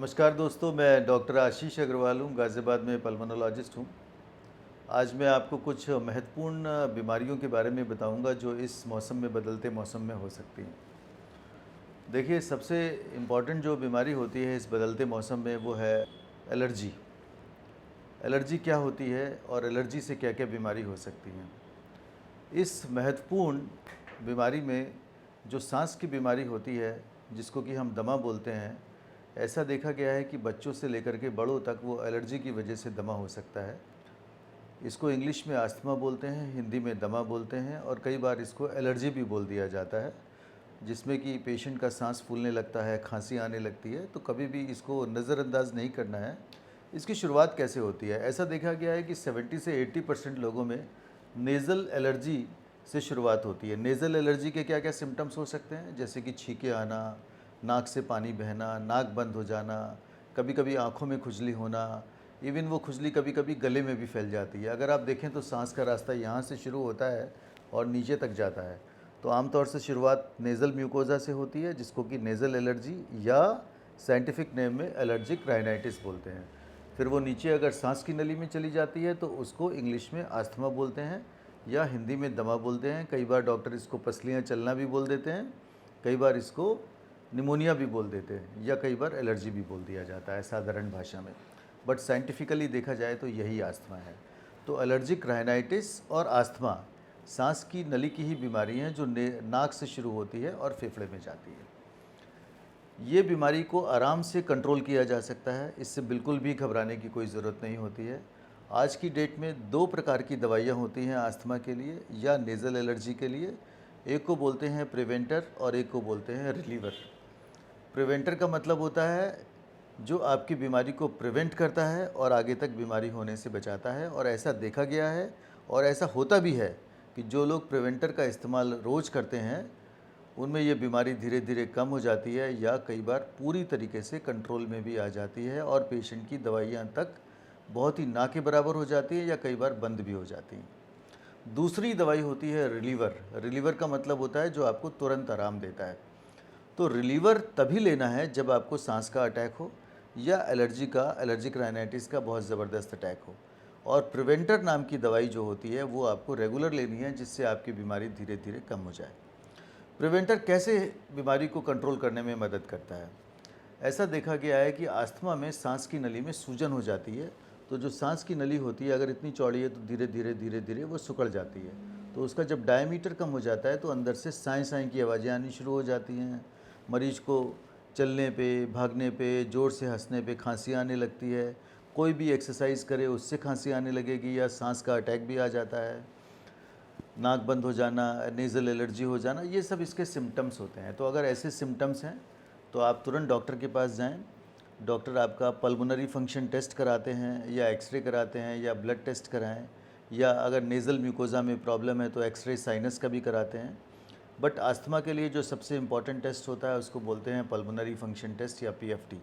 नमस्कार दोस्तों, मैं डॉक्टर आशीष अग्रवाल हूँ, गाज़ियाबाद में पल्मोनोलॉजिस्ट हूँ। आज मैं आपको कुछ महत्वपूर्ण बीमारियों के बारे में बताऊँगा जो इस मौसम में, बदलते मौसम में हो सकती हैं। देखिए, सबसे इम्पॉर्टेंट जो बीमारी होती है इस बदलते मौसम में वो है एलर्जी। एलर्जी क्या होती है और एलर्जी से क्या-क्या बीमारी हो सकती हैं। इस महत्वपूर्ण बीमारी में जो सांस की बीमारी होती है, जिसको कि हम दमा बोलते हैं, ऐसा देखा गया है कि बच्चों से लेकर के बड़ों तक वो एलर्जी की वजह से दमा हो सकता है। इसको इंग्लिश में अस्थमा बोलते हैं, हिंदी में दमा बोलते हैं और कई बार इसको एलर्जी भी बोल दिया जाता है, जिसमें कि पेशेंट का सांस फूलने लगता है, खांसी आने लगती है। तो कभी भी इसको नज़रअंदाज नहीं करना है। इसकी शुरुआत कैसे होती है? ऐसा देखा गया है कि 70 से 80% लोगों में नेज़ल एलर्जी से शुरुआत होती है। नेज़ल एलर्जी के क्या-क्या सिम्पटम्स हो सकते हैं? जैसे कि छींके आना, नाक से पानी बहना, नाक बंद हो जाना, कभी-कभी आँखों में खुजली होना, इवन वो खुजली कभी-कभी गले में भी फैल जाती है। अगर आप देखें तो सांस का रास्ता यहाँ से शुरू होता है और नीचे तक जाता है। तो आमतौर से शुरुआत नेज़ल म्यूकोज़ा से होती है, जिसको कि नेज़ल एलर्जी या साइंटिफिक नेम में एलर्जिक राइनाइटिस बोलते हैं। फिर वो नीचे अगर सांस की नली में चली जाती है तो उसको इंग्लिश में अस्थमा बोलते हैं या हिंदी में दमा बोलते हैं। कई बार डॉक्टर इसको पसलियाँ चलना भी बोल देते हैं, कई बार इसको निमोनिया भी बोल देते हैं या कई बार एलर्जी भी बोल दिया जाता है साधारण भाषा में। बट साइंटिफिकली देखा जाए तो यही अस्थमा है। तो एलर्जिक राइनाइटिस और अस्थमा सांस की नली की ही बीमारी हैं जो नाक से शुरू होती है और फेफड़े में जाती है। ये बीमारी को आराम से कंट्रोल किया जा सकता है, इससे बिल्कुल भी घबराने की कोई ज़रूरत नहीं होती है। आज की डेट में 2 प्रकार की दवाइयाँ होती हैं अस्थमा के लिए या नेज़ल एलर्जी के लिए। एक को बोलते हैं प्रिवेंटर और एक को बोलते हैं रिलीवर। प्रिवेंटर का मतलब होता है जो आपकी बीमारी को प्रिवेंट करता है और आगे तक बीमारी होने से बचाता है। और ऐसा देखा गया है और ऐसा होता भी है कि जो लोग प्रिवेंटर का इस्तेमाल रोज़ करते हैं उनमें ये बीमारी धीरे धीरे कम हो जाती है या कई बार पूरी तरीके से कंट्रोल में भी आ जाती है और पेशेंट की दवाइयाँ तक बहुत ही ना के बराबर हो जाती है या कई बार बंद भी हो जाती हैं। दूसरी दवाई होती है रिलीवर। रिलीवर का मतलब होता है जो आपको तुरंत आराम देता है। तो रिलीवर तभी लेना है जब आपको सांस का अटैक हो या एलर्जिक राइनाइटिस का बहुत ज़बरदस्त अटैक हो। और प्रिवेंटर नाम की दवाई जो होती है वो आपको रेगुलर लेनी है, जिससे आपकी बीमारी धीरे धीरे कम हो जाए। प्रिवेंटर कैसे बीमारी को कंट्रोल करने में मदद करता है? ऐसा देखा गया है कि अस्थमा में सांस की नली में सूजन हो जाती है। तो जो सांस की नली होती है अगर इतनी चौड़ी है तो धीरे धीरे वो सिकुड़ जाती है। तो उसका जब डायमीटर कम हो जाता है तो अंदर से साँय साँय की आवाज़ें आनी शुरू हो जाती हैं। मरीज को चलने पे, भागने पे, ज़ोर से हँसने पे खांसी आने लगती है। कोई भी एक्सरसाइज करे उससे खांसी आने लगेगी या सांस का अटैक भी आ जाता है। नाक बंद हो जाना, नेज़ल एलर्जी हो जाना, ये सब इसके सिम्पटम्स होते हैं। तो अगर ऐसे सिम्पटम्स हैं तो आप तुरंत डॉक्टर के पास जाएं। डॉक्टर आपका पल्मोनरी फंक्शन टेस्ट कराते हैं या एक्सरे कराते हैं या ब्लड टेस्ट कराएं, या अगर नेज़ल म्यूकोज़ा में प्रॉब्लम है तो एक्सरे साइनस का भी कराते हैं। बट अस्थमा के लिए जो सबसे इम्पॉर्टेंट टेस्ट होता है उसको बोलते हैं पल्मोनरी फंक्शन टेस्ट या पीएफटी,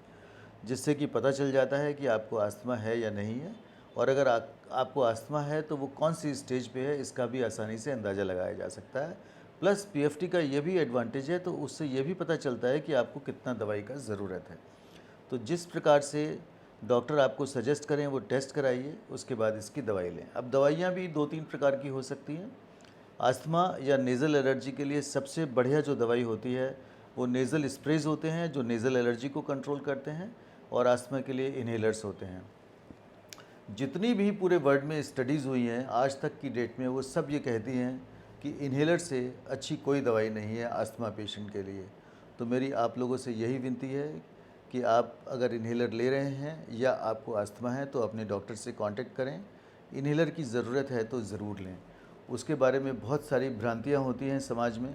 जिससे कि पता चल जाता है कि आपको अस्थमा है या नहीं है। और अगर आपको अस्थमा है तो वो कौन सी स्टेज पे है इसका भी आसानी से अंदाज़ा लगाया जा सकता है। प्लस पीएफटी का ये भी एडवांटेज है, तो उससे ये भी पता चलता है कि आपको कितना दवाई का ज़रूरत है। तो जिस प्रकार से डॉक्टर आपको सजेस्ट करें वो टेस्ट कराइए, उसके बाद इसकी दवाई लें। अब दवाइयाँ भी 2-3 प्रकार की हो सकती हैं। अस्थमा या नेज़ल एलर्जी के लिए सबसे बढ़िया जो दवाई होती है वो नेज़ल स्प्रेज होते हैं जो नेज़ल एलर्जी को कंट्रोल करते हैं, और अस्थमा के लिए इन्हेलर्स होते हैं। जितनी भी पूरे वर्ल्ड में स्टडीज़ हुई हैं आज तक की डेट में, वो सब ये कहती हैं कि इन्हेलर से अच्छी कोई दवाई नहीं है अस्थमा पेशेंट के लिए। तो मेरी आप लोगों से यही विनती है कि आप अगर इन्हेलर ले रहे हैं या आपको अस्थमा है तो अपने डॉक्टर से कांटेक्ट करें। इन्हेलर की ज़रूरत है तो ज़रूर लें। उसके बारे में बहुत सारी भ्रांतियाँ होती हैं समाज में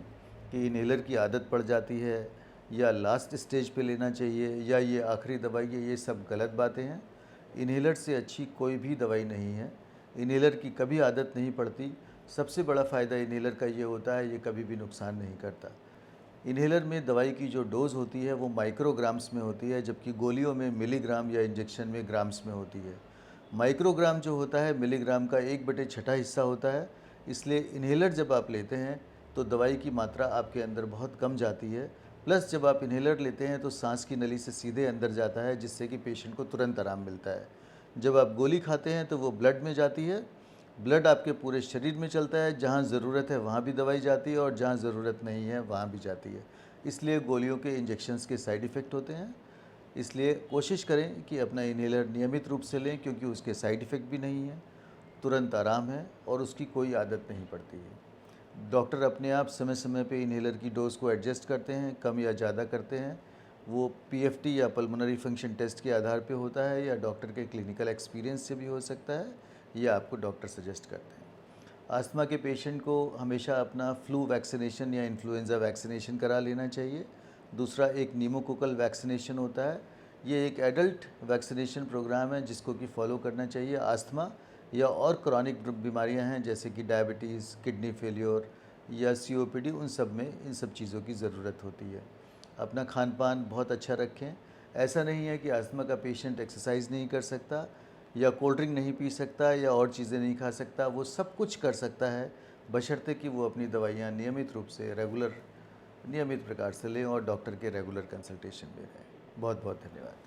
कि इन्हेलर की आदत पड़ जाती है या लास्ट स्टेज पे लेना चाहिए या ये आखिरी दवाई है, ये सब गलत बातें हैं। इन्हेलर से अच्छी कोई भी दवाई नहीं है। इन्हेलर की कभी आदत नहीं पड़ती। सबसे बड़ा फ़ायदा इन्हेलर का ये होता है ये कभी भी नुकसान नहीं करता। इन्हेलर में दवाई की जो डोज़ होती है वो माइक्रोग्राम्स में होती है, जबकि गोलियों में मिलीग्राम या इंजेक्शन में ग्राम्स में होती है। माइक्रोग्राम जो होता है मिलीग्राम का 1/6 हिस्सा होता है। इसलिए इन्हेलर जब आप लेते हैं तो दवाई की मात्रा आपके अंदर बहुत कम जाती है, प्लस जब आप इन्हेलर लेते हैं तो सांस की नली से सीधे अंदर जाता है, जिससे कि पेशेंट को तुरंत आराम मिलता है। जब आप गोली खाते हैं तो वो ब्लड में जाती है, ब्लड आपके पूरे शरीर में चलता है, जहाँ ज़रूरत है वहाँ भी दवाई जाती है और जहाँ ज़रूरत नहीं है वहाँ भी जाती है। इसलिए गोलियों के इंजेक्शंस के साइड इफ़ेक्ट होते हैं। इसलिए कोशिश करें कि अपना इन्हेलर नियमित रूप से लें, क्योंकि उसके साइड इफ़ेक्ट भी नहीं है, तुरंत आराम है और उसकी कोई आदत नहीं पड़ती है। डॉक्टर अपने आप समय समय पे इन्हेलर की डोज़ को एडजस्ट करते हैं, कम या ज़्यादा करते हैं। वो पीएफटी या पल्मोनरी फंक्शन टेस्ट के आधार पे होता है, या डॉक्टर के क्लिनिकल एक्सपीरियंस से भी हो सकता है, या आपको डॉक्टर सजेस्ट करते हैं। अस्थमा के पेशेंट को हमेशा अपना फ्लू वैक्सीनेशन या इन्फ्लुएंज़ा वैक्सीनेशन करा लेना चाहिए। दूसरा एक न्यूमोकोकल वैक्सीनेशन होता है। ये एक एडल्ट वैक्सीनेशन प्रोग्राम है जिसको कि फॉलो करना चाहिए। अस्थमा या और क्रॉनिक बीमारियां हैं जैसे कि डायबिटीज़, किडनी फेलियर या सीओपीडी, उन सब में इन सब चीज़ों की ज़रूरत होती है। अपना खान पान बहुत अच्छा रखें। ऐसा नहीं है कि अस्थमा का पेशेंट एक्सरसाइज नहीं कर सकता या कोल्ड ड्रिंक नहीं पी सकता या और चीज़ें नहीं खा सकता, वो सब कुछ कर सकता है, बशर्ते कि वो अपनी दवाइयाँ नियमित रूप से नियमित प्रकार से लें और डॉक्टर के रेगुलर कंसल्टेशन में रहें। बहुत बहुत धन्यवाद।